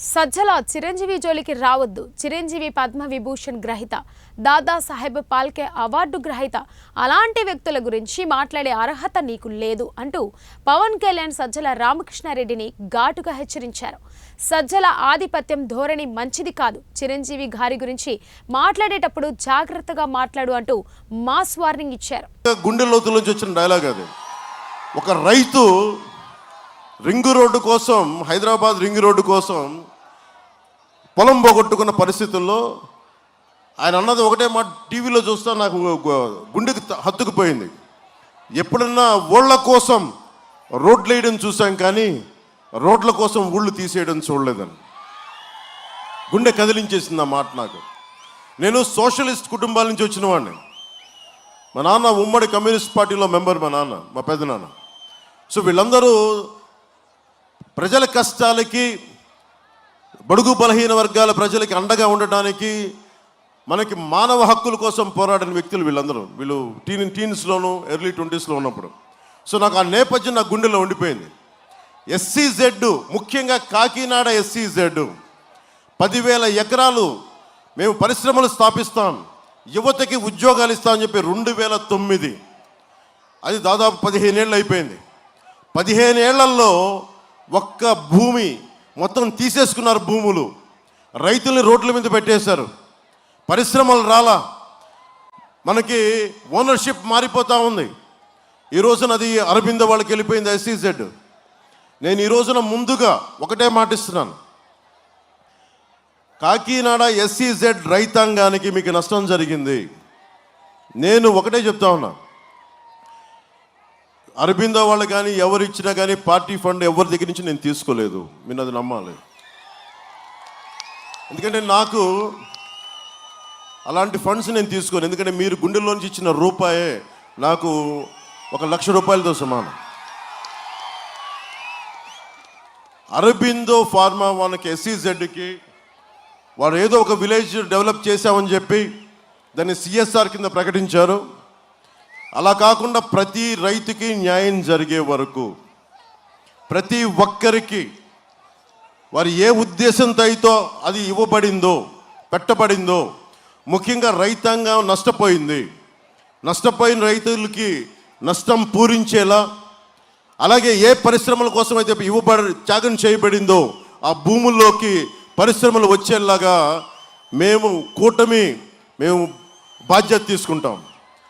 సజ్జల చిరంజీవి జోలికి రావద్దు. చిరంజీవి పద్మవిభూషణ్ గ్రహీత, దాదాసాహెబ్ పాల్కే అవార్డు గ్రహీత. అలాంటి వ్యక్తుల గురించి మాట్లాడే అర్హత నీకు లేదు అంటూ పవన్ కళ్యాణ్ సజ్జల రామకృష్ణారెడ్డిని ఘాటుగా హెచ్చరించారు. సజ్జల ఆధిపత్యం ధోరణి మంచిది కాదు. చిరంజీవి గారి గురించి మాట్లాడేటప్పుడు జాగ్రత్తగా మాట్లాడు అంటూ మాస్ వార్నింగ్ ఇచ్చారు. గుండె లోతులోంచి వచ్చిన డైలాగ్ అది. ఒక రైతు రింగు రోడ్డు కోసం, హైదరాబాద్ రింగు రోడ్డు కోసం పొలం పోగొట్టుకున్న పరిస్థితుల్లో ఆయన అన్నది ఒకటే మాట. టీవీలో చూస్తా నాకు గుండెకి హత్తుకుపోయింది. ఎప్పుడన్నా ఊళ్ళ కోసం రోడ్లు వేయడం చూసాం, కానీ రోడ్ల కోసం ఊళ్ళు తీసేయడం చూడలేదని. గుండె కదిలించేసింది ఆ మాట నాకు. నేను సోషలిస్ట్ కుటుంబాల నుంచి వచ్చిన వాడిని. మా నాన్న ఉమ్మడి కమ్యూనిస్ట్ పార్టీలో మెంబర్, మా నాన్న, మా పెద్దనాన్న. సో వీళ్ళందరూ ప్రజల కష్టాలకి, బడుగు బలహీన వర్గాల ప్రజలకి అండగా ఉండటానికి, మనకి మానవ హక్కుల కోసం పోరాడిన వ్యక్తులు వీళ్ళందరూ. వీళ్ళు టీన్స్లోను ఎర్లీ 20స్లో ఉన్నప్పుడు. సో నాకు ఆ నేపథ్యం నా గుండెలో ఉండిపోయింది. SEZ, ముఖ్యంగా కాకినాడ SEZ 10,000 ఎకరాలు మేము పరిశ్రమలు స్థాపిస్తాం, యువతకి ఉద్యోగాలు ఇస్తామని చెప్పి 2009, అది దాదాపు 15 ఏళ్ళు అయిపోయింది. 15 ఏళ్లలో ఒక్క భూమి మొత్తం తీసేసుకున్నారు. భూములు, రైతుల్ని రోడ్ల మీద పెట్టేశారు. పరిశ్రమలు రాలా, మనకి ఓనర్షిప్ మారిపోతూ ఉంది. ఈ రోజున అది అరబిందో వాళ్ళకి వెళ్ళిపోయింది SEZ. నేను ఈ రోజున ముందుగా ఒకటే మాటిస్తున్నాను, కాకినాడ SEZ రైతాంగానికి మీకు నష్టం జరిగింది. నేను ఒకటే చెప్తా ఉన్నా, అరబిందో వాళ్ళు కానీ ఎవరు ఇచ్చినా కానీ పార్టీ ఫండ్ ఎవరి దగ్గర నుంచి నేను తీసుకోలేదు. మీరు అది నమ్మాలి. ఎందుకంటే నాకు అలాంటి ఫండ్స్ నేను తీసుకోను. ఎందుకంటే మీరు గుండెల్లోంచి ఇచ్చిన రూపాయే నాకు 1,00,000 రూపాయలతో సమానం. అరబిందో ఫార్మా వాళ్ళకి SEZకి వాడు ఏదో ఒక విలేజ్ డెవలప్ చేశామని చెప్పి దాన్ని CSR కింద ప్రకటించారు. అలా కాకుండా ప్రతి రైతుకి న్యాయం జరిగే వరకు, ప్రతి ఒక్కరికి వారు ఏ ఉద్దేశంతో అయితే అది ఇవ్వబడిందో, పెట్టబడిందో, ముఖ్యంగా రైతాంగం నష్టపోయింది, నష్టపోయిన రైతులకి నష్టం పూరించేలా, అలాగే ఏ పరిశ్రమల కోసం అయితే త్యాగం చేయబడిందో ఆ భూముల్లోకి పరిశ్రమలు వచ్చేలాగా మేము బాధ్యత తీసుకుంటాం.